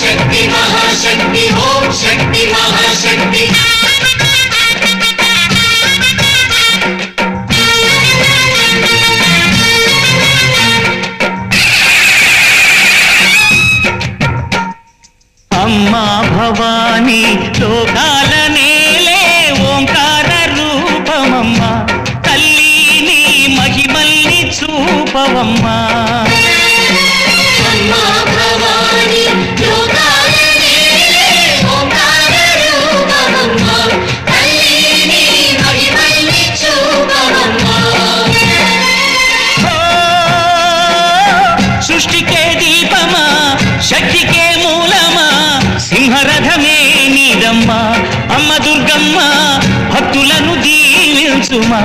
शक्ति महाशक्ति ओम शक्ति महाशक्ति अम्मा भवानी लोकाल नेले ओंकार रूपमम्मा तल्ली नी महिमल्नि चूपवम्मा अम्मा भवानी लोकाल नेले ओंकार रूपमम्मा तल्ली नी महिमल्नि चूपवम्मा सृष्टि के दीपमा शक्ति के मूलमा సింహరథమే నీదమ్మ అమ్మ దుర్గమ్మ భక్తులను దీవించుమా